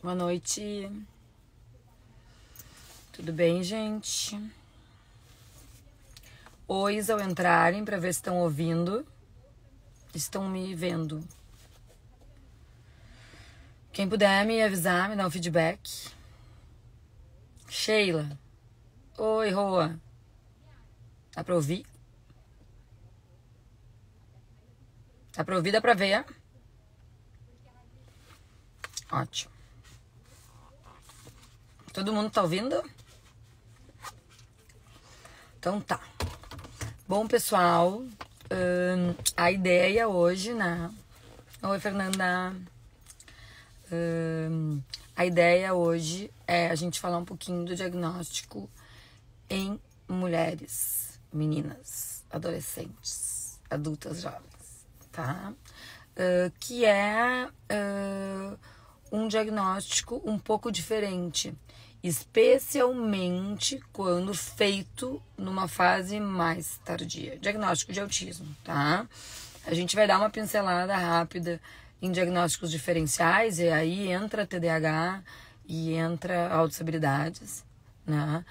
Boa noite. Tudo bem, gente? Ois ao entrarem para ver se estão ouvindo. Estão me vendo. Quem puder me avisar, me dar um feedback. Sheila. Oi, Roa. Dá pra ouvir? Dá pra ouvir, dá pra ver? Ótimo. Todo mundo tá ouvindo? Então tá. Bom, pessoal, a ideia hoje, né? Oi, Fernanda. A ideia hoje é a gente falar um pouquinho do diagnóstico em mulheres, meninas, adolescentes, adultas, jovens, tá? Que é um diagnóstico um pouco diferente, especialmente quando feito numa fase mais tardia. Diagnóstico de autismo, tá? A gente vai dar uma pincelada rápida em diagnósticos diferenciais, e aí entra TDAH e entra autossabilidades, né?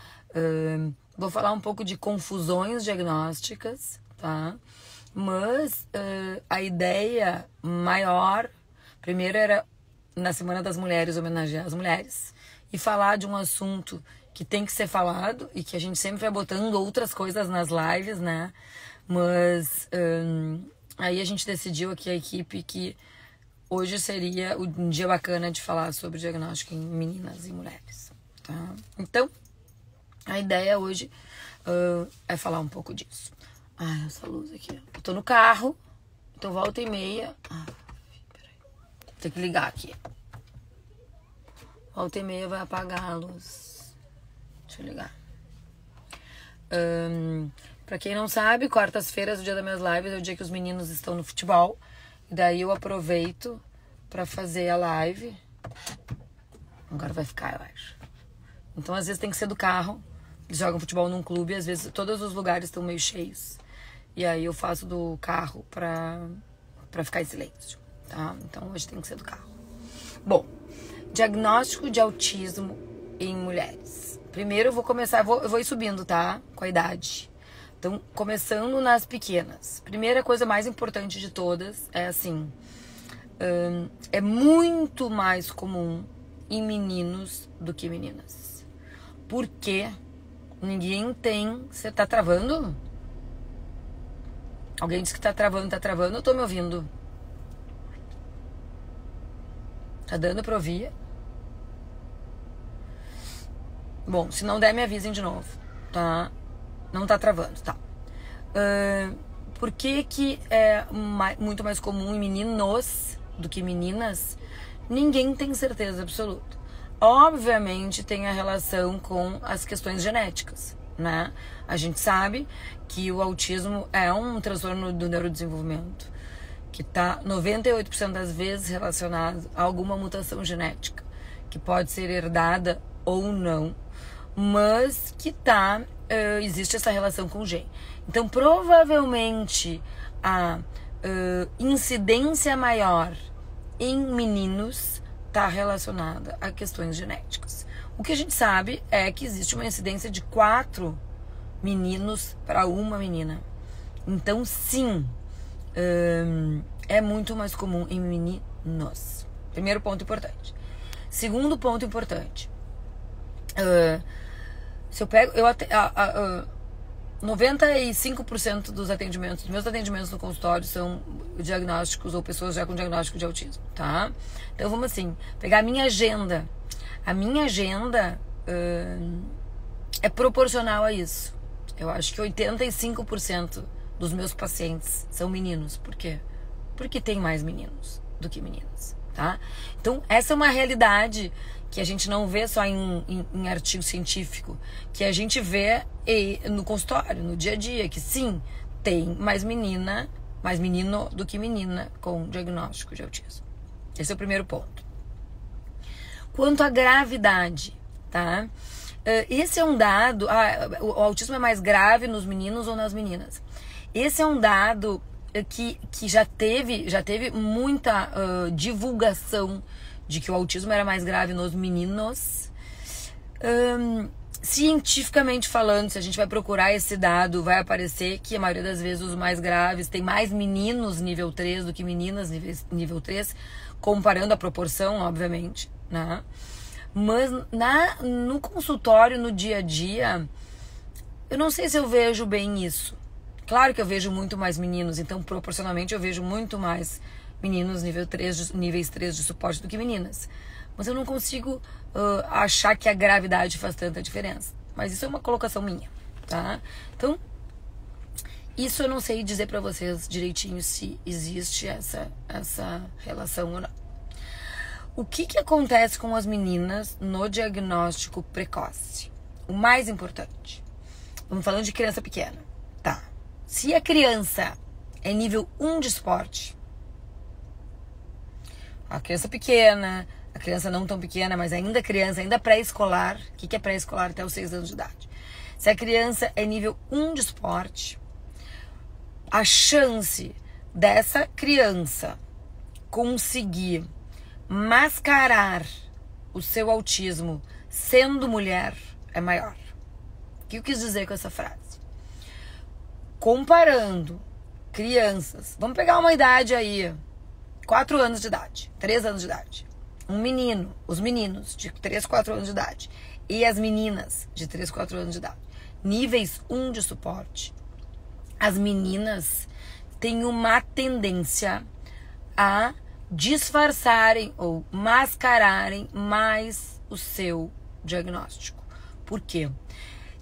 Vou falar um pouco de confusões diagnósticas, tá? Mas a ideia maior, primeiro era na Semana das Mulheres homenagear as mulheres e falar de um assunto que tem que ser falado e que a gente sempre vai botando outras coisas nas lives, né? Mas aí a gente decidiu aqui, a equipe, que hoje seria um dia bacana de falar sobre diagnóstico em meninas e mulheres, tá? Então, a ideia hoje é falar um pouco disso. Ai, essa luz aqui. Eu tô no carro, então volta e meia. Peraí. Tem que ligar aqui. Volta e meia vai apagar a luz. Deixa eu ligar. Pra quem não sabe, quartas-feiras, o dia das minhas lives, é o dia que os meninos estão no futebol. E daí eu aproveito pra fazer a live. Agora vai ficar, eu acho. Então, às vezes tem que ser do carro. Eles jogam futebol num clube, às vezes todos os lugares estão meio cheios. E aí eu faço do carro pra ficar em silêncio, tá? Então hoje tem que ser do carro. Bom, diagnóstico de autismo em mulheres. Primeiro eu vou começar, eu vou ir subindo, tá? Com a idade. Então, começando nas pequenas. Primeira coisa mais importante de todas é assim, é muito mais comum em meninos do que meninas. Por quê? Ninguém tem... Você tá travando? Alguém disse que tá travando, eu tô me ouvindo. Tá dando pra ouvir? Bom, se não der, me avisem de novo, tá? Não tá travando, tá? Por que que é muito mais comum em meninos do que meninas? Ninguém tem certeza absoluta. Obviamente tem a relação com as questões genéticas, né? A gente sabe que o autismo é um transtorno do neurodesenvolvimento que está 98% das vezes relacionado a alguma mutação genética, que pode ser herdada ou não, mas que existe essa relação com o gene. Então, provavelmente, a incidência maior em meninos está relacionada a questões genéticas. O que a gente sabe é que existe uma incidência de 4 meninos para uma menina. Então, sim, é muito mais comum em meninos. Primeiro ponto importante. Segundo ponto importante. Se eu pego... 95% dos meus atendimentos no consultório são diagnósticos ou pessoas já com diagnóstico de autismo, tá? Então vamos assim, pegar a minha agenda. A minha agenda é proporcional a isso. Eu acho que 85% dos meus pacientes são meninos. Por quê? Porque tem mais meninos do que meninas, tá? Então essa é uma realidade que a gente não vê só em artigo científico, que a gente vê no consultório, no dia a dia, que sim, tem mais menino do que menina com diagnóstico de autismo. Esse é o primeiro ponto. Quanto à gravidade, tá? Esse é um dado, o autismo é mais grave nos meninos ou nas meninas? Esse é um dado que já teve muita divulgação de que o autismo era mais grave nos meninos. Cientificamente falando, se a gente vai procurar esse dado, vai aparecer que a maioria das vezes os mais graves tem mais meninos nível 3 do que meninas nível 3, comparando a proporção, obviamente, né? Mas no consultório, no dia a dia, eu não sei se eu vejo bem isso. Claro que eu vejo muito mais meninos, então proporcionalmente eu vejo muito mais meninos níveis 3 de suporte do que meninas. Mas eu não consigo achar que a gravidade faz tanta diferença. Mas isso é uma colocação minha, tá? Então, isso eu não sei dizer pra vocês direitinho se existe essa relação ou não. O que acontece com as meninas no diagnóstico precoce? O mais importante. Vamos falando de criança pequena. Tá. Se a criança é nível 1 de esporte, a criança pequena, a criança não tão pequena, mas ainda criança, ainda pré-escolar. O que é pré-escolar? Até os 6 anos de idade. Se a criança é nível 1 de esporte, a chance dessa criança conseguir mascarar o seu autismo sendo mulher é maior. O que eu quis dizer com essa frase? Comparando crianças, vamos pegar uma idade aí, 4 anos de idade, 3 anos de idade. Os meninos de 3, 4 anos de idade e as meninas de 3, 4 anos de idade, níveis 1 de suporte. As meninas têm uma tendência a disfarçarem ou mascararem mais o seu diagnóstico. Por quê?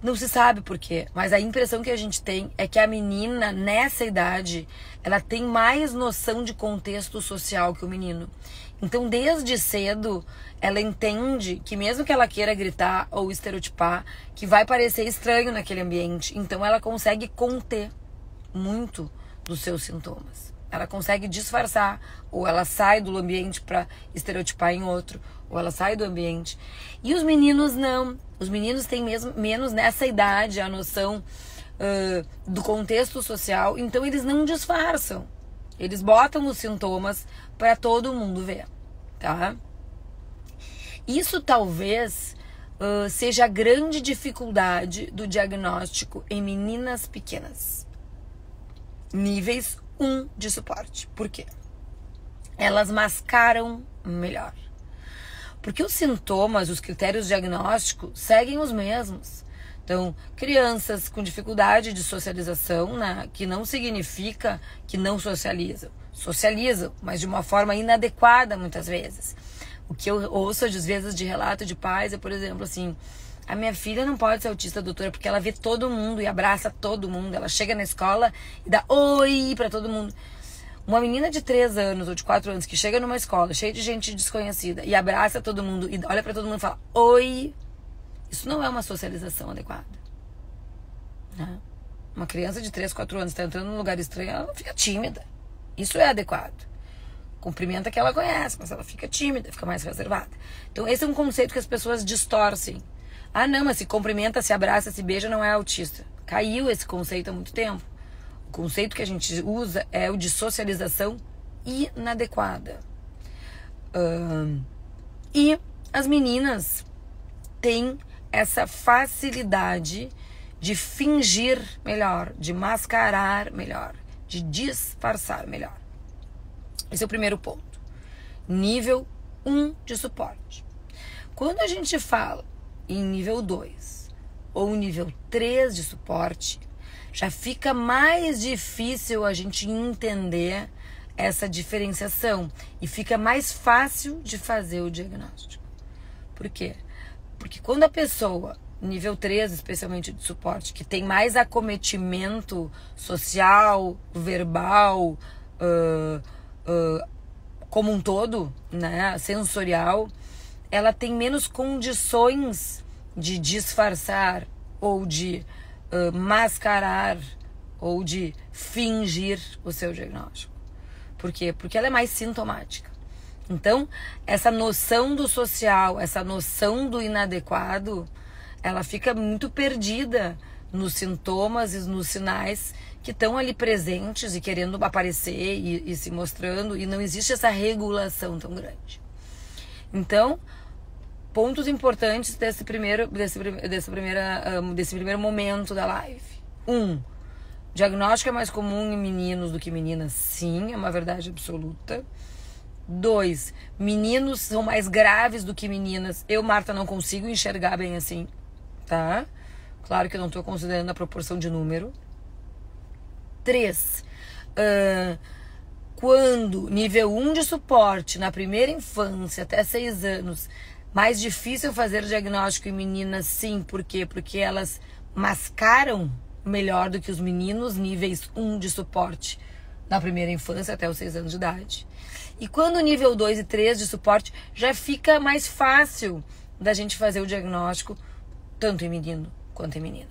Não se sabe por quê, mas a impressão que a gente tem é que a menina, nessa idade, ela tem mais noção de contexto social que o menino. Então, desde cedo, ela entende que mesmo que ela queira gritar ou estereotipar, que vai parecer estranho naquele ambiente. Então, ela consegue conter muito dos seus sintomas. Ela consegue disfarçar, ou ela sai do ambiente para estereotipar em outro, ou ela sai do ambiente. E os meninos não. Os meninos têm menos nessa idade a noção do contexto social, então eles não disfarçam. Eles botam os sintomas para todo mundo ver, tá? Isso talvez seja a grande dificuldade do diagnóstico em meninas pequenas. Níveis 1 de suporte. Por quê? Elas mascaram melhor. Porque os sintomas, os critérios diagnósticos seguem os mesmos. Então, crianças com dificuldade de socialização, né, que não significa que não socializam. Socializam, mas de uma forma inadequada muitas vezes. O que eu ouço às vezes de relato de pais é, por exemplo, assim: a minha filha não pode ser autista, doutora, porque ela vê todo mundo e abraça todo mundo. Ela chega na escola e dá oi pra todo mundo. Uma menina de 3 anos ou de 4 anos que chega numa escola cheia de gente desconhecida e abraça todo mundo e olha pra todo mundo e fala oi, isso não é uma socialização adequada, né? Uma criança de 3, 4 anos está entrando num lugar estranho, ela fica tímida. Isso é adequado. Cumprimenta que ela conhece, mas ela fica tímida, fica mais reservada. Então esse é um conceito que as pessoas distorcem. Ah não, mas se cumprimenta, se abraça, se beija, não é autista. Caiu esse conceito há muito tempo. O conceito que a gente usa é o de socialização inadequada. E as meninas têm essa facilidade de fingir melhor, de mascarar melhor, de disfarçar melhor. Esse é o primeiro ponto. Nível 1 de suporte. Quando a gente fala em nível 2 ou nível 3 de suporte, já fica mais difícil a gente entender essa diferenciação e fica mais fácil de fazer o diagnóstico. Por quê? Porque quando a pessoa, nível 3 especialmente de suporte, que tem mais acometimento social, verbal, como um todo, né, sensorial, ela tem menos condições de disfarçar ou de mascarar ou de fingir o seu diagnóstico. Por quê? Porque ela é mais sintomática. Então, essa noção do social, essa noção do inadequado, ela fica muito perdida nos sintomas e nos sinais que estão ali presentes e querendo aparecer e se mostrando, e não existe essa regulação tão grande. Então, pontos importantes desse primeiro momento da live. 1. Diagnóstico é mais comum em meninos do que meninas. Sim, é uma verdade absoluta. 2. Meninos são mais graves do que meninas. Eu, Marta, não consigo enxergar bem assim, tá? Claro que eu não estou considerando a proporção de número. 3. Quando nível 1 de suporte na primeira infância até 6 anos, mais difícil fazer diagnóstico em meninas, sim. Por quê? Porque elas mascaram melhor do que os meninos níveis 1 de suporte na primeira infância até os 6 anos de idade. E quando o nível 2 e 3 de suporte, já fica mais fácil da gente fazer o diagnóstico tanto em menino quanto em menina,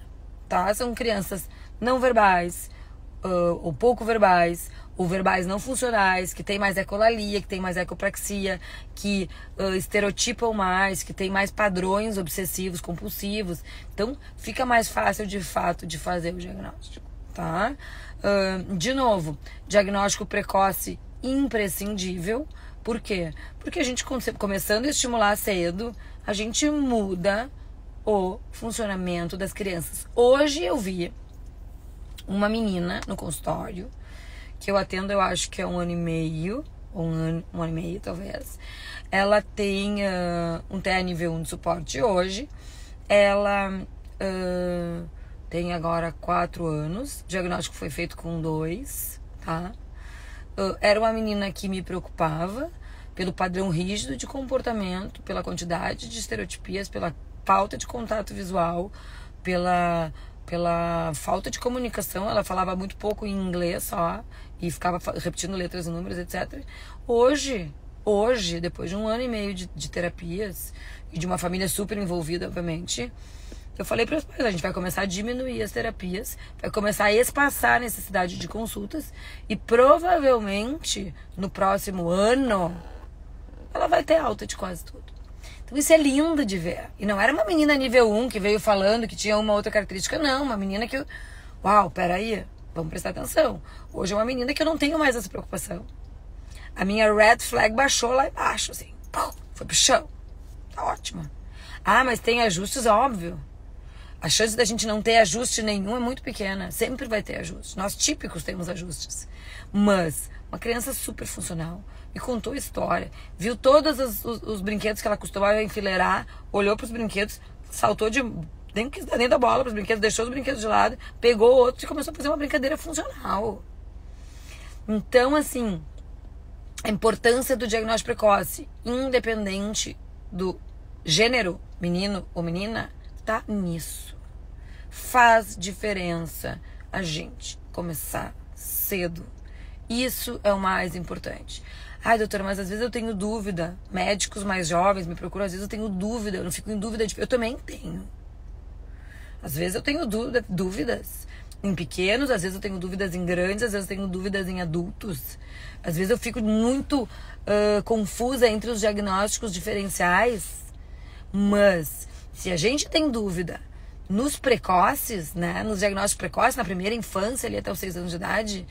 tá? São crianças não verbais, ou pouco verbais, ou verbais não funcionais, que tem mais ecolalia, que tem mais ecopraxia, que estereotipam mais, que tem mais padrões obsessivos, compulsivos. Então, fica mais fácil, de fato, de fazer o diagnóstico, tá? De novo, diagnóstico precoce imprescindível. Por quê? Porque a gente, começando a estimular cedo, a gente muda o funcionamento das crianças. Hoje eu vi uma menina no consultório, que eu atendo, eu acho que é 1 ano e meio, ou um ano e meio talvez. Ela tem um TEA nível 1 de suporte hoje. Ela tem agora 4 anos. O diagnóstico foi feito com 2, tá? Era uma menina que me preocupava pelo padrão rígido de comportamento, pela quantidade de estereotipias, pela falta de contato visual, pela falta de comunicação. Ela falava muito pouco em inglês só e ficava repetindo letras e números, etc. Hoje, depois de 1 ano e meio de terapias e de uma família super envolvida, obviamente, eu falei para os pais, a gente vai começar a diminuir as terapias, vai começar a espaçar a necessidade de consultas e provavelmente no próximo ano ela vai ter alta de quase tudo. Então isso é lindo de ver. E não era uma menina nível 1 que veio falando que tinha uma outra característica, não. Uma menina que uau, peraí, vamos prestar atenção. Hoje é uma menina que eu não tenho mais essa preocupação. A minha red flag baixou lá embaixo, assim. Pum, foi pro chão. Tá ótima. Ah, mas tem ajustes, óbvio. A chance da gente não ter ajuste nenhum é muito pequena. Sempre vai ter ajuste. Nós típicos temos ajustes. Mas uma criança super funcional me contou história, viu todos os brinquedos que ela costumava enfileirar, olhou para os brinquedos, saltou nem quis dar nem da bola para os brinquedos, deixou os brinquedos de lado, pegou outros e começou a fazer uma brincadeira funcional. Então, assim, a importância do diagnóstico precoce, independente do gênero, menino ou menina, tá nisso. Faz diferença a gente começar cedo. Isso é o mais importante. Ai, doutora, mas às vezes eu tenho dúvida. Médicos mais jovens me procuram, às vezes eu tenho dúvida, eu não fico em dúvida. Eu também tenho. Às vezes eu tenho dúvidas em pequenos, às vezes eu tenho dúvidas em grandes, às vezes eu tenho dúvidas em adultos. Às vezes eu fico muito confusa entre os diagnósticos diferenciais. Mas se a gente tem dúvida nos precoces, né, nos diagnósticos precoces, na primeira infância, ali até os 6 anos de idade,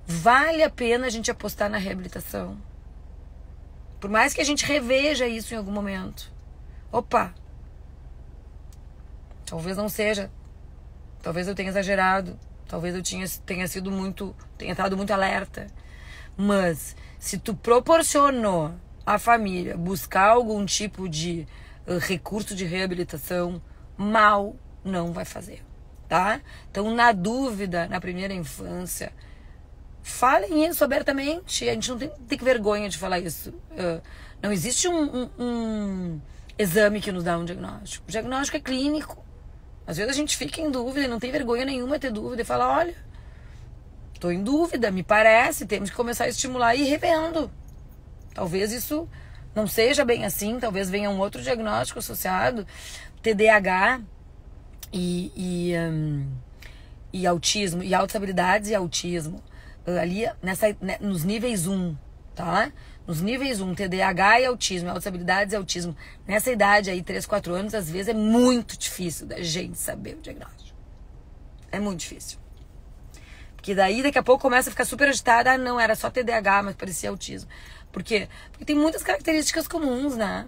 vale a pena a gente apostar na reabilitação. Por mais que a gente reveja isso em algum momento. Opa! Talvez não seja. Talvez eu tenha exagerado. Talvez eu tenha estado muito alerta. Mas, se tu proporcionou à família buscar algum tipo de recurso de reabilitação, mal não vai fazer, tá? Então, na dúvida, na primeira infância, falem isso abertamente. A gente não tem vergonha de falar isso. Não existe um exame que nos dá um diagnóstico. O diagnóstico é clínico. Às vezes a gente fica em dúvida e não tem vergonha nenhuma de ter dúvida e fala, olha, estou em dúvida, me parece, temos que começar a estimular e ir revendo. Talvez isso não seja bem assim, talvez venha um outro diagnóstico associado, TDAH e autismo, e altas habilidades e autismo. Ali nos níveis 1, tá? Nos níveis 1, TDAH e autismo, altas habilidades e autismo. Nessa idade aí, 3, 4 anos, às vezes é muito difícil da gente saber o diagnóstico. É muito difícil. Porque daí, daqui a pouco, começa a ficar super agitada. Ah, não, era só TDAH, mas parecia autismo. Por quê? Porque tem muitas características comuns, né?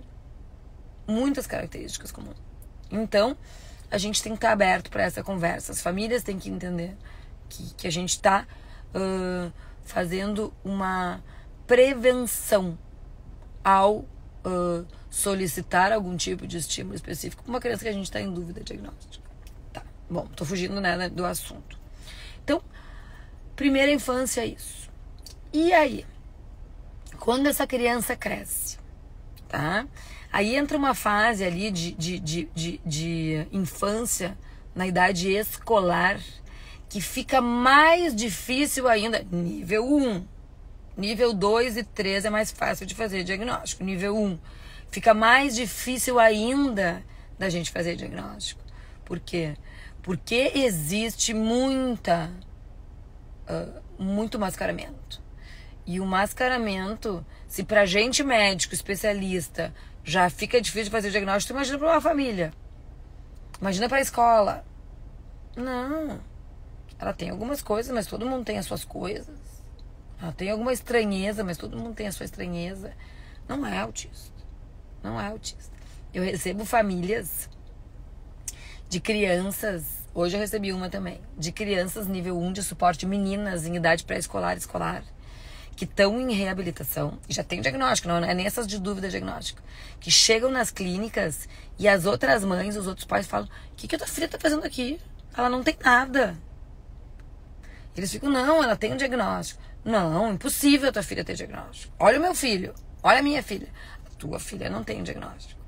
Muitas características comuns. Então, a gente tem que estar aberto para essa conversa. As famílias têm que entender que a gente está fazendo uma prevenção ao solicitar algum tipo de estímulo específico para uma criança que a gente está em dúvida diagnóstica. Tá, bom, tô fugindo, né, do assunto. Então, primeira infância é isso. E aí, quando essa criança cresce, tá? Aí entra uma fase ali de infância, na idade escolar, que fica mais difícil ainda. Nível 1. Nível 2 e 3 é mais fácil de fazer diagnóstico. Nível 1 fica mais difícil ainda da gente fazer diagnóstico. Por quê? Porque existe muito mascaramento. E o mascaramento, se pra gente médico, especialista, já fica difícil de fazer diagnóstico, imagina pra uma família. Imagina pra escola. Não. Ela tem algumas coisas, mas todo mundo tem as suas coisas. Ela tem alguma estranheza, mas todo mundo tem a sua estranheza. Não é autista. Não é autista. Eu recebo famílias de crianças, hoje eu recebi uma também, de crianças nível 1 de suporte, meninas em idade pré-escolar, escolar, que estão em reabilitação, e já tem diagnóstico, não é nem essas de dúvida diagnóstico, que chegam nas clínicas e as outras mães, os outros pais falam: o que a tua filha tá fazendo aqui? Ela não tem nada. Eles ficam: não, ela tem um diagnóstico. Não, impossível a tua filha ter diagnóstico. Olha o meu filho, olha a minha filha. A tua filha não tem diagnóstico.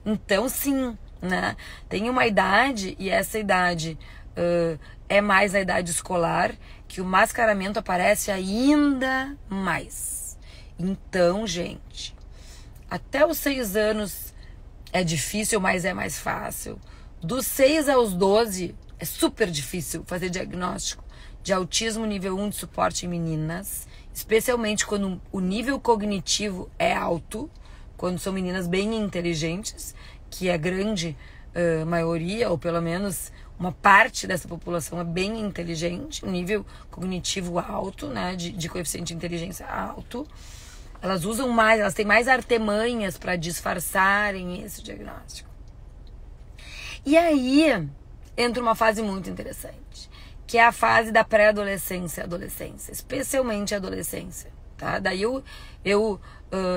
Então, sim, né? Tem uma idade, e essa idade é mais a idade escolar, que o mascaramento aparece ainda mais. Então, gente, até os 6 anos é difícil, mas é mais fácil. Dos 6 aos 12 é super difícil fazer diagnóstico de autismo nível 1 de suporte em meninas, especialmente quando o nível cognitivo é alto, quando são meninas bem inteligentes, que a grande maioria, ou pelo menos uma parte dessa população é bem inteligente, nível cognitivo alto, né, de coeficiente de inteligência alto. Elas usam mais, elas têm mais artimanhas para disfarçarem esse diagnóstico. E aí entra uma fase muito interessante, que é a fase da pré-adolescência e adolescência, especialmente a adolescência, tá? Daí eu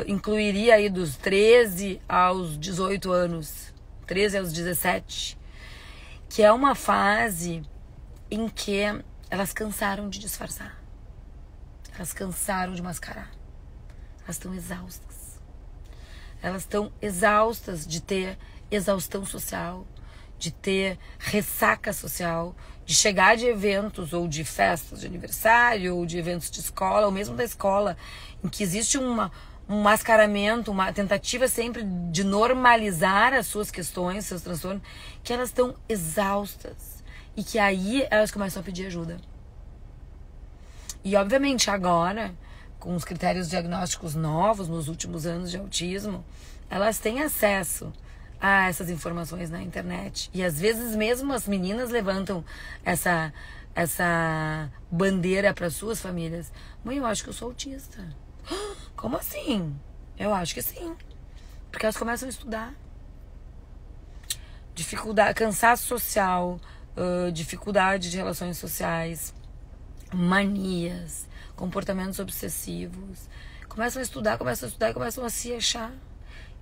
incluiria aí dos 13 aos 18 anos, 13 aos 17, que é uma fase em que elas cansaram de disfarçar, elas cansaram de mascarar, elas estão exaustas. Elas estão exaustas de ter exaustão social, de ter ressaca social, de chegar de eventos ou de festas de aniversário ou de eventos de escola, ou mesmo da escola, em que existe um mascaramento, uma tentativa sempre de normalizar as suas questões, seus transtornos, que elas estão exaustas e que aí elas começam a pedir ajuda. E obviamente agora, com os critérios diagnósticos novos nos últimos anos de autismo, elas têm acesso a essas informações na internet. E às vezes mesmo as meninas levantam essa bandeira para suas famílias. Mãe, eu acho que eu sou autista. Como assim? Eu acho que sim. Porque elas começam a estudar. Dificuldade, cansaço social, dificuldade de relações sociais, manias, comportamentos obsessivos. Começam a estudar e começam a se achar.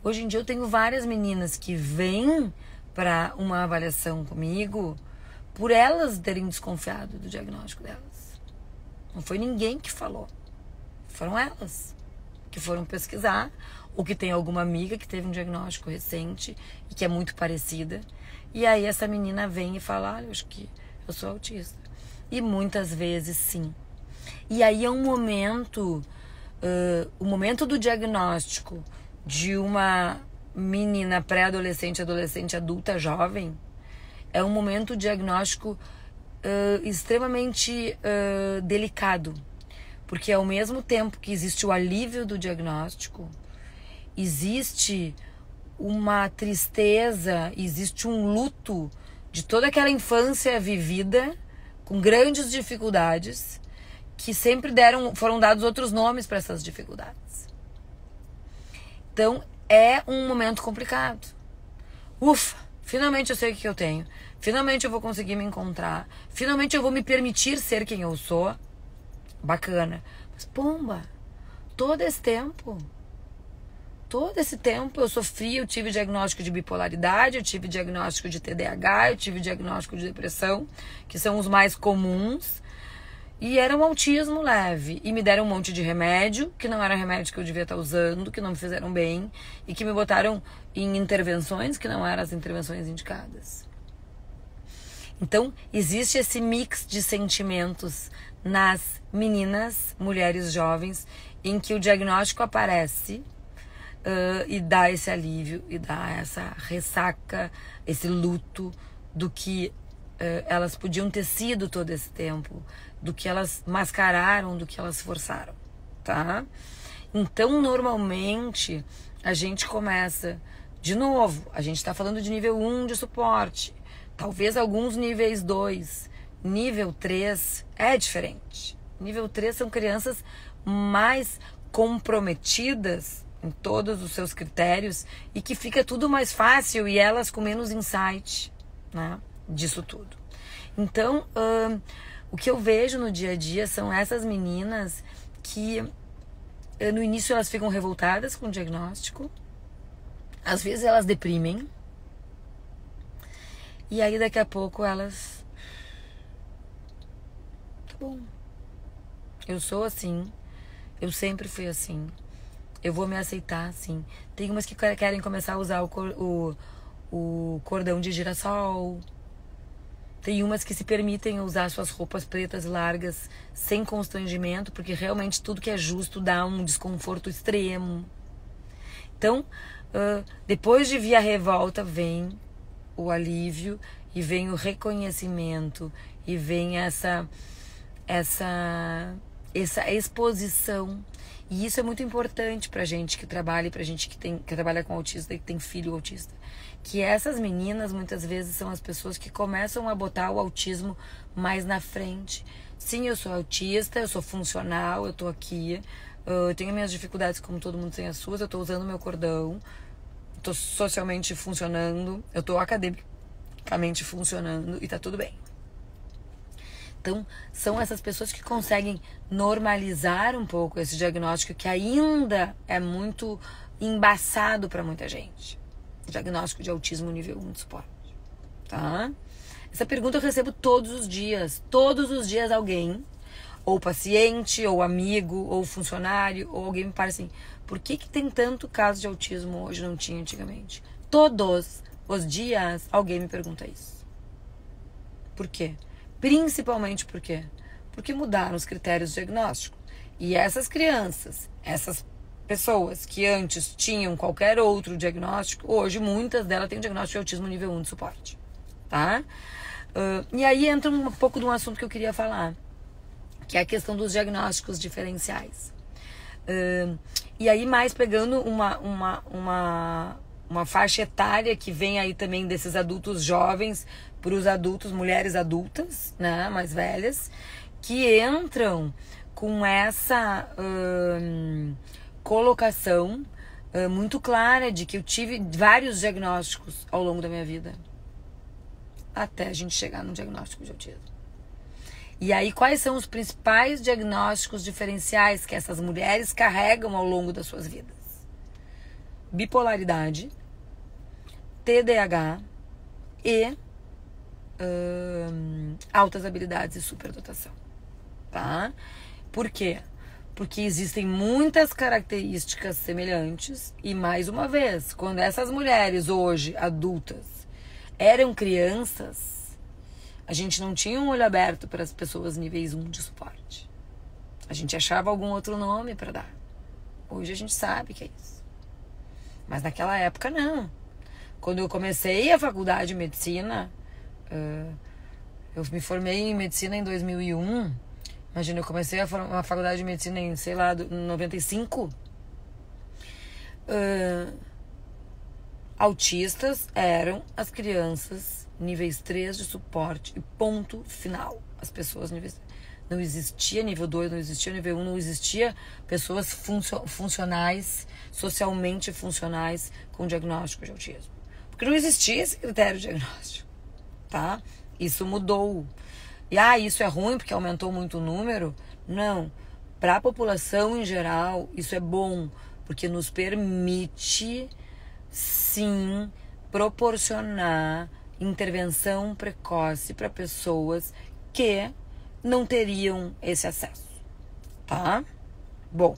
Hoje em dia eu tenho várias meninas que vêm para uma avaliação comigo por elas terem desconfiado do diagnóstico delas. Não foi ninguém que falou. Foram elas que foram pesquisar, ou que tem alguma amiga que teve um diagnóstico recente e que é muito parecida. E aí essa menina vem e fala: olha, eu acho que eu sou autista. E muitas vezes sim. E aí é um momento, o momento do diagnóstico de uma menina pré-adolescente, adolescente, adulta, jovem, é um momento diagnóstico extremamente delicado. Porque ao mesmo tempo que existe o alívio do diagnóstico, existe uma tristeza, existe um luto de toda aquela infância vivida, com grandes dificuldades, que sempre foram dados outros nomes para essas dificuldades. Então, é um momento complicado. Ufa, finalmente eu sei o que eu tenho. Finalmente eu vou conseguir me encontrar. Finalmente eu vou me permitir ser quem eu sou. Bacana. Mas, pomba, todo esse tempo eu sofri, eu tive diagnóstico de bipolaridade, eu tive diagnóstico de TDAH, eu tive diagnóstico de depressão, que são os mais comuns. E era um autismo leve. E me deram um monte de remédio, que não era remédio que eu devia estar usando, que não me fizeram bem, e que me botaram em intervenções que não eram as intervenções indicadas. Então, existe esse mix de sentimentos nas meninas, mulheres jovens, em que o diagnóstico aparece e dá esse alívio, e dá essa ressaca, esse luto do que elas podiam ter sido todo esse tempo, do que elas mascararam, do que elas forçaram, tá? Então, normalmente, a gente começa, de novo, a gente está falando de nível 1 de suporte, talvez alguns níveis 2, nível 3 é diferente. Nível 3 são crianças mais comprometidas em todos os seus critérios e que fica tudo mais fácil e elas com menos insight, né, disso tudo. Então, o que eu vejo no dia a dia são essas meninas que no início elas ficam revoltadas com o diagnóstico, às vezes elas deprimem, e aí daqui a pouco elas... Tá bom, eu sou assim, eu sempre fui assim, eu vou me aceitar assim. Tem umas que querem começar a usar o cordão de girassol. Tem umas que se permitem usar suas roupas pretas largas sem constrangimento, porque realmente tudo que é justo dá um desconforto extremo. Então, depois de vir a revolta, vem o alívio e vem o reconhecimento e vem essa exposição. E isso é muito importante pra gente que trabalha, pra gente que trabalha com autista e que tem filho autista. Que essas meninas, muitas vezes, são as pessoas que começam a botar o autismo mais na frente. Sim, eu sou autista, eu sou funcional, eu tô aqui, eu tenho minhas dificuldades como todo mundo tem as suas, eu tô usando meu cordão, eu tô socialmente funcionando, eu tô academicamente funcionando e tá tudo bem. Então, são essas pessoas que conseguem normalizar um pouco esse diagnóstico que ainda é muito embaçado para muita gente. Diagnóstico de autismo nível 1 de suporte, tá? Essa pergunta eu recebo todos os dias. Todos os dias alguém, ou paciente, ou amigo, ou funcionário, ou alguém me fala assim, por que tem tanto caso de autismo hoje, não tinha antigamente? Todos os dias alguém me pergunta isso. Por quê? Principalmente por quê? Porque mudaram os critérios diagnósticos. E essas crianças, essas pessoas que antes tinham qualquer outro diagnóstico, hoje muitas delas têm diagnóstico de autismo nível 1 de suporte, tá? E aí entra um pouco de um assunto que eu queria falar, que é a questão dos diagnósticos diferenciais. E aí mais pegando uma faixa etária que vem aí também desses adultos jovens para os adultos, mulheres adultas, né, mais velhas, que entram com essa colocação muito clara de que eu tive vários diagnósticos ao longo da minha vida, até a gente chegar no diagnóstico de autismo. E aí, quais são os principais diagnósticos diferenciais que essas mulheres carregam ao longo das suas vidas? Bipolaridade, TDAH e altas habilidades e superdotação, tá? Por quê? Porque existem muitas características semelhantes e, mais uma vez, quando essas mulheres hoje, adultas, eram crianças, a gente não tinha um olho aberto para as pessoas níveis 1 de suporte. A gente achava algum outro nome para dar. Hoje a gente sabe que é isso. Mas naquela época não. Quando eu comecei a faculdade de medicina, eu me formei em medicina em 2001. Imagina, eu comecei a faculdade de medicina em, sei lá, 95. Autistas eram as crianças níveis 3 de suporte e ponto final. As pessoas níveis 3. não existia nível 2, não existia nível 1, não existia pessoas funcionais, socialmente funcionais com diagnóstico de autismo. Porque não existia esse critério diagnóstico, tá? Isso mudou. E isso é ruim porque aumentou muito o número? Não. Para a população em geral, isso é bom, porque nos permite, sim, proporcionar intervenção precoce para pessoas que não teriam esse acesso, tá? Bom,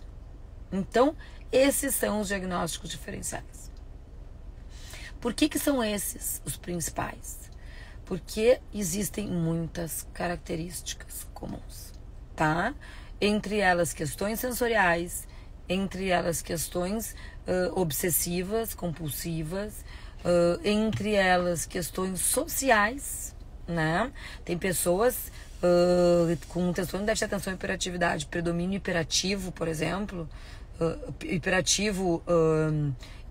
então, esses são os diagnósticos diferenciais. Por que são esses os principais? Porque existem muitas características comuns, tá? Entre elas questões sensoriais, entre elas questões obsessivas, compulsivas, entre elas questões sociais, né? Tem pessoas com transtorno de déficit de atenção e hiperatividade, predomínio hiperativo, por exemplo, hiperativo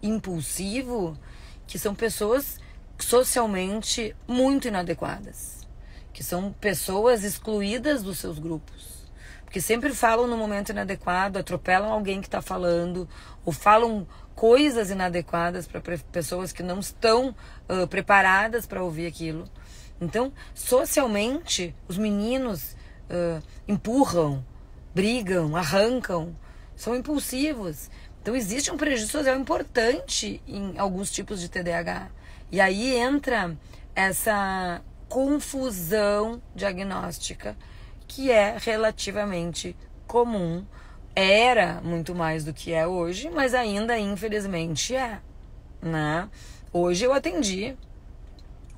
impulsivo, que são pessoas socialmente muito inadequadas, que são pessoas excluídas dos seus grupos, porque sempre falam no momento inadequado, atropelam alguém que está falando, ou falam coisas inadequadas para pessoas que não estão preparadas para ouvir aquilo. Então, socialmente, os meninos empurram, brigam, arrancam, são impulsivos. Então, existe um prejuízo social importante em alguns tipos de TDAH. E aí entra essa confusão diagnóstica, que é relativamente comum. Era muito mais do que é hoje, mas ainda, infelizmente, é, né? Hoje eu atendi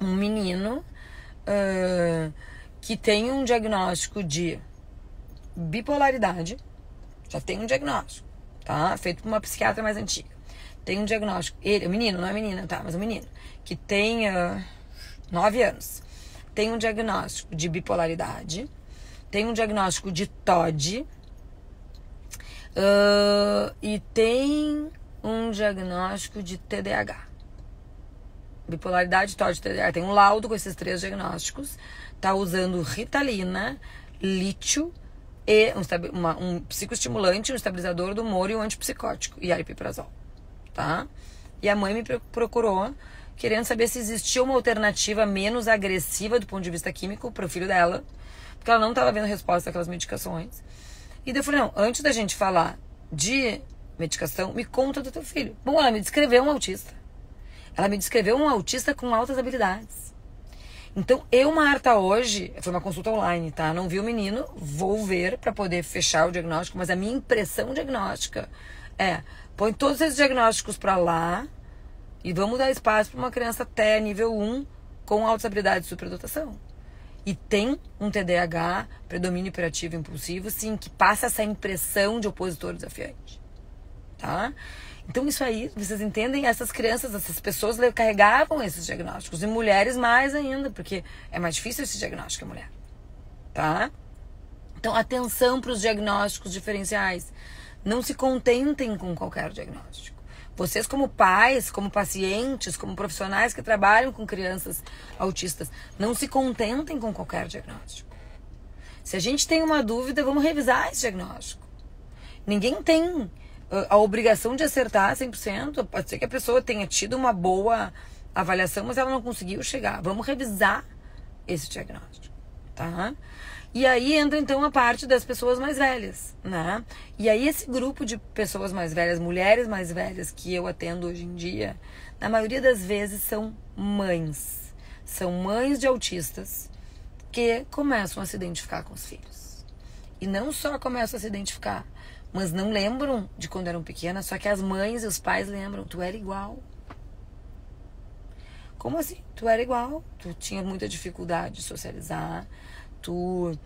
um menino que tem um diagnóstico de bipolaridade, já tem um diagnóstico, tá? Feito por uma psiquiatra mais antiga. Tem um diagnóstico, ele, o menino, não é menina, tá? Mas o menino, que tem 9 anos, tem um diagnóstico de bipolaridade, tem um diagnóstico de TOD, e tem um diagnóstico de TDAH. Bipolaridade, TOD, TDAH. Tem um laudo com esses 3 diagnósticos. Tá usando Ritalina, lítio e um psicoestimulante, um estabilizador do humor e um antipsicótico. E aripiprazol. Tá? E a mãe me procurou querendo saber se existia uma alternativa menos agressiva do ponto de vista químico para o filho dela, porque ela não estava vendo resposta àquelas medicações. E daí eu falei, não, antes da gente falar de medicação, me conta do teu filho. Bom, ela me descreveu um autista. Ela me descreveu um autista com altas habilidades. Então, Marta, hoje, foi uma consulta online, tá? Não vi o menino, vou ver para poder fechar o diagnóstico, mas a minha impressão diagnóstica põe todos esses diagnósticos para lá e vamos dar espaço para uma criança até nível 1 com altas habilidades de superdotação. E tem um TDAH, predomínio hiperativo e impulsivo, sim, que passa essa impressão de opositor desafiante, tá? Então isso aí, vocês entendem? Essas crianças, essas pessoas carregavam esses diagnósticos. E mulheres mais ainda, porque é mais difícil esse diagnóstico a mulher, tá? Então atenção para os diagnósticos diferenciais. Não se contentem com qualquer diagnóstico. Vocês como pais, como pacientes, como profissionais que trabalham com crianças autistas, não se contentem com qualquer diagnóstico. Se a gente tem uma dúvida, vamos revisar esse diagnóstico. Ninguém tem a obrigação de acertar 100%. Pode ser que a pessoa tenha tido uma boa avaliação, mas ela não conseguiu chegar. Vamos revisar esse diagnóstico, tá? E aí entra então a parte das pessoas mais velhas, né? E aí esse grupo de pessoas mais velhas, mulheres mais velhas que eu atendo hoje em dia, na maioria das vezes são mães. São mães de autistas que começam a se identificar com os filhos. E não só começam a se identificar, mas não lembram de quando eram pequenas, só que as mães e os pais lembram. Tu era igual. Como assim? Tu era igual. Tu tinha muita dificuldade de socializar. Tu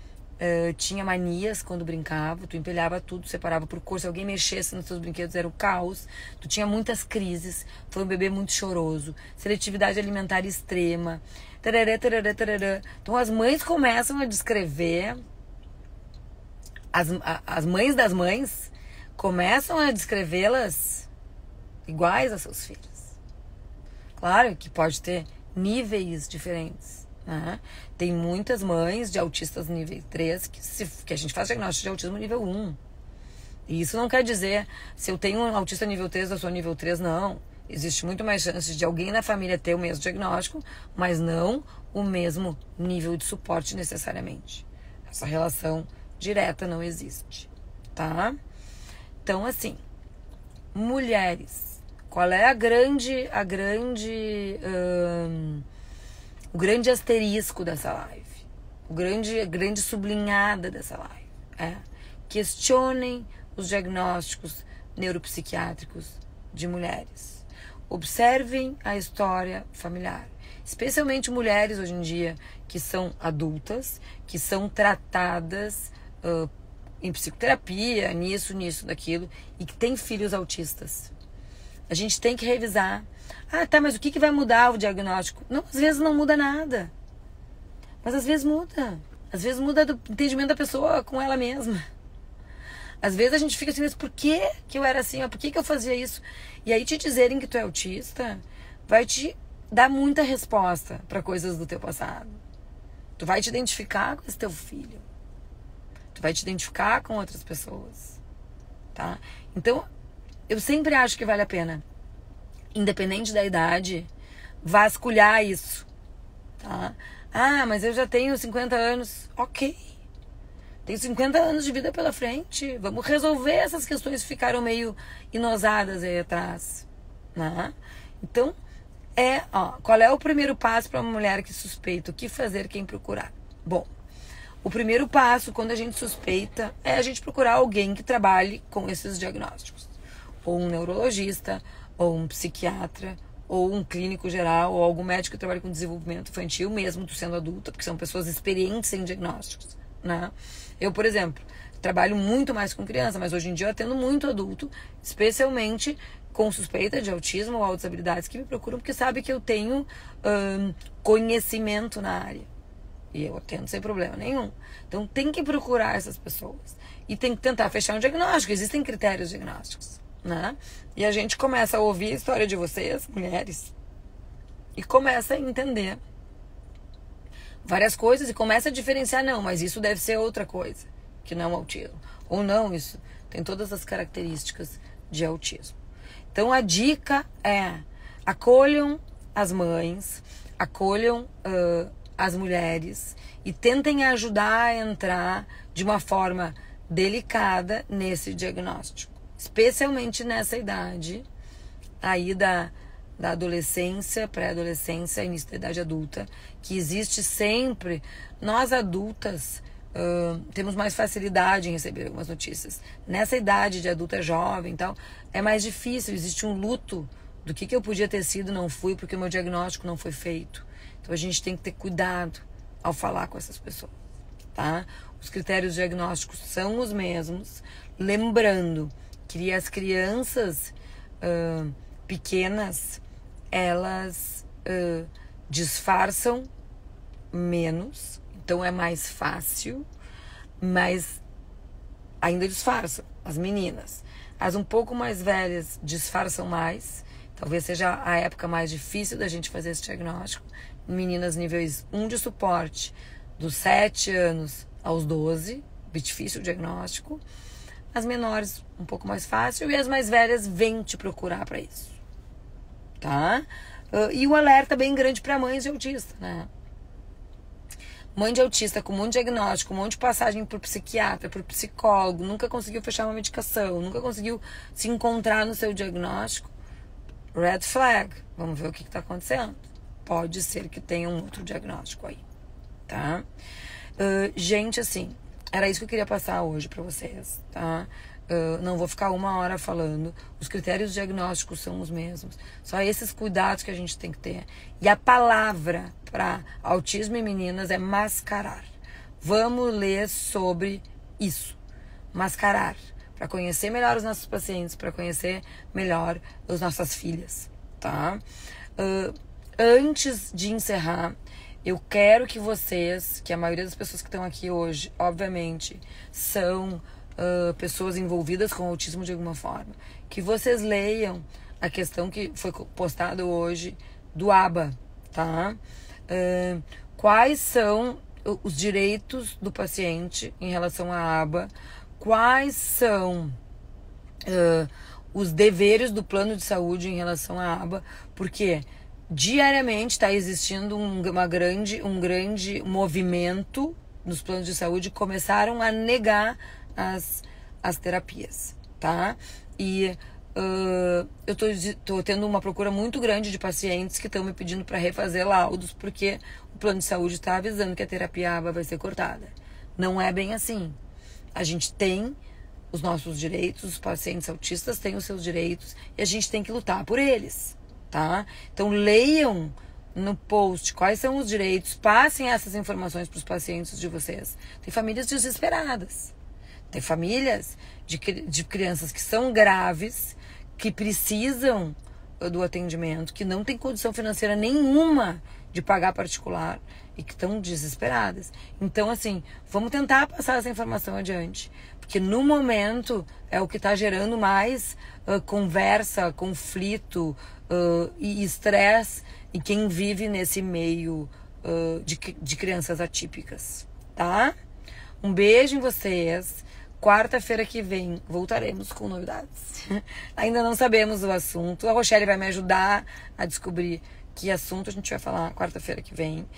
tinha manias quando brincava. Tu empilhava tudo, separava por cor. Se alguém mexesse nos seus brinquedos era o caos. Tu tinha muitas crises. Foi um bebê muito choroso. Seletividade alimentar extrema. Tarará, tarará, tarará. Então as mães começam a descrever... As mães das mães começam a descrevê-las iguais a seus filhos. Claro que pode ter níveis diferentes, né? Tem muitas mães de autistas nível 3 que a gente faz diagnóstico de autismo nível 1. E isso não quer dizer, se eu tenho um autista nível 3, eu sou nível 3, não. Existe muito mais chance de alguém na família ter o mesmo diagnóstico, mas não o mesmo nível de suporte necessariamente. Essa relação direta não existe, tá? Então, assim, mulheres, qual é o grande asterisco dessa live? A grande sublinhada dessa live? Questionem os diagnósticos neuropsiquiátricos de mulheres. Observem a história familiar. Especialmente mulheres hoje em dia que são adultas, que são tratadas em psicoterapia, nisso, daquilo, e que têm filhos autistas. A gente tem que revisar. Tá, mas o que vai mudar o diagnóstico? Não, às vezes não muda nada. Mas às vezes muda. Às vezes muda do entendimento da pessoa com ela mesma. Às vezes a gente fica assim, mas por que eu era assim? Por que eu fazia isso? E aí te dizerem que tu é autista vai te dar muita resposta para coisas do teu passado. Tu vai te identificar com esse teu filho. Tu vai te identificar com outras pessoas. Tá? Então, eu sempre acho que vale a pena, independente da idade, vasculhar isso. Tá? Mas eu já tenho 50 anos. Ok. Tenho 50 anos de vida pela frente. Vamos resolver essas questões que ficaram meio inosadas aí atrás. Né? Então, qual é o primeiro passo para uma mulher que suspeita? O que fazer, quem procurar? Bom, o primeiro passo, quando a gente suspeita, é a gente procurar alguém que trabalhe com esses diagnósticos. Ou um neurologista, ou um psiquiatra, ou um clínico geral, ou algum médico que trabalhe com desenvolvimento infantil, mesmo tu sendo adulta, porque são pessoas experientes em diagnósticos. Né? Eu, por exemplo, trabalho muito mais com criança, mas hoje em dia eu atendo muito adulto, especialmente com suspeita de autismo ou outras habilidades que me procuram, porque sabe que eu tenho conhecimento na área. E eu atendo sem problema nenhum. Então tem que procurar essas pessoas. E tem que tentar fechar um diagnóstico. Existem critérios diagnósticos. Né? E a gente começa a ouvir a história de vocês, mulheres, e começa a entender várias coisas e começa a diferenciar, não, mas isso deve ser outra coisa, que não é autismo. Ou não, isso tem todas as características de autismo. Então a dica é: acolham as mães, acolham as mulheres e tentem ajudar a entrar de uma forma delicada nesse diagnóstico. Especialmente nessa idade aí da adolescência, pré-adolescência, início da idade adulta, que existe sempre. Nós adultas temos mais facilidade em receber algumas notícias. Nessa idade de adulta jovem e tal, é mais difícil, existe um luto do que eu podia ter sido, não fui, porque o meu diagnóstico não foi feito. Então a gente tem que ter cuidado ao falar com essas pessoas, tá? Os critérios diagnósticos são os mesmos, lembrando que as crianças pequenas, elas disfarçam menos, então é mais fácil, mas ainda disfarçam, as meninas. As um pouco mais velhas disfarçam mais, talvez seja a época mais difícil da gente fazer esse diagnóstico. Meninas níveis 1 de suporte, dos 7 anos aos 12, difícil o diagnóstico. As menores, um pouco mais fácil, e as mais velhas vêm te procurar para isso. Tá? E o alerta bem grande para mães de autista, né? Mãe de autista com um monte de diagnóstico, um monte de passagem por psiquiatra, por psicólogo, nunca conseguiu fechar uma medicação, nunca conseguiu se encontrar no seu diagnóstico. Red flag. Vamos ver o que está acontecendo. Pode ser que tenha um outro diagnóstico aí. Tá? Gente, assim, era isso que eu queria passar hoje para vocês, tá? Não vou ficar 1 hora falando. Os critérios diagnósticos são os mesmos. Só esses cuidados que a gente tem que ter. E a palavra para autismo em meninas é mascarar. Vamos ler sobre isso. Mascarar. Para conhecer melhor os nossos pacientes, para conhecer melhor as nossas filhas, tá? Antes de encerrar, eu quero que vocês, que a maioria das pessoas que estão aqui hoje, obviamente, são pessoas envolvidas com autismo de alguma forma, que vocês leiam a questão que foi postada hoje do ABA, tá? quais são os direitos do paciente em relação à aba, quais são os deveres do plano de saúde em relação à aba, porque diariamente está existindo um grande movimento nos planos de saúde, começaram a negar as terapias, tá? E eu tô tendo uma procura muito grande de pacientes que estão me pedindo para refazer laudos, porque o plano de saúde está avisando que a terapia ABA vai ser cortada. Não é bem assim. A gente tem os nossos direitos, os pacientes autistas têm os seus direitos e a gente tem que lutar por eles, tá? Então leiam no post quais são os direitos, passem essas informações para os pacientes de vocês. Tem famílias desesperadas, tem famílias de crianças que são graves, que precisam do atendimento, que não tem condição financeira nenhuma de pagar particular e que estão desesperadas. Então, assim, vamos tentar passar essa informação adiante, porque no momento é o que está gerando mais conversa, conflito e estresse em quem vive nesse meio de crianças atípicas, tá? Um beijo em vocês. Quarta-feira que vem voltaremos com novidades. Ainda não sabemos o assunto. A Rochelle vai me ajudar a descobrir que assunto a gente vai falar quarta-feira que vem.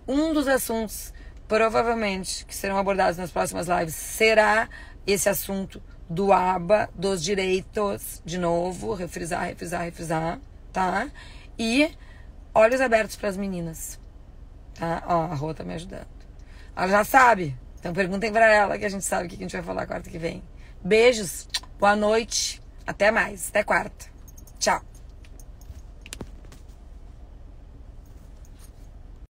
Um dos assuntos, provavelmente, que serão abordados nas próximas lives será esse assunto do ABA, dos direitos, de novo, refrisar, tá? E olhos abertos para as meninas, tá? Ó, a Rô tá me ajudando. Ela já sabe. Então perguntem pra ela que a gente sabe o que a gente vai falar quarta que vem. Beijos, boa noite, até mais, até quarta. Tchau.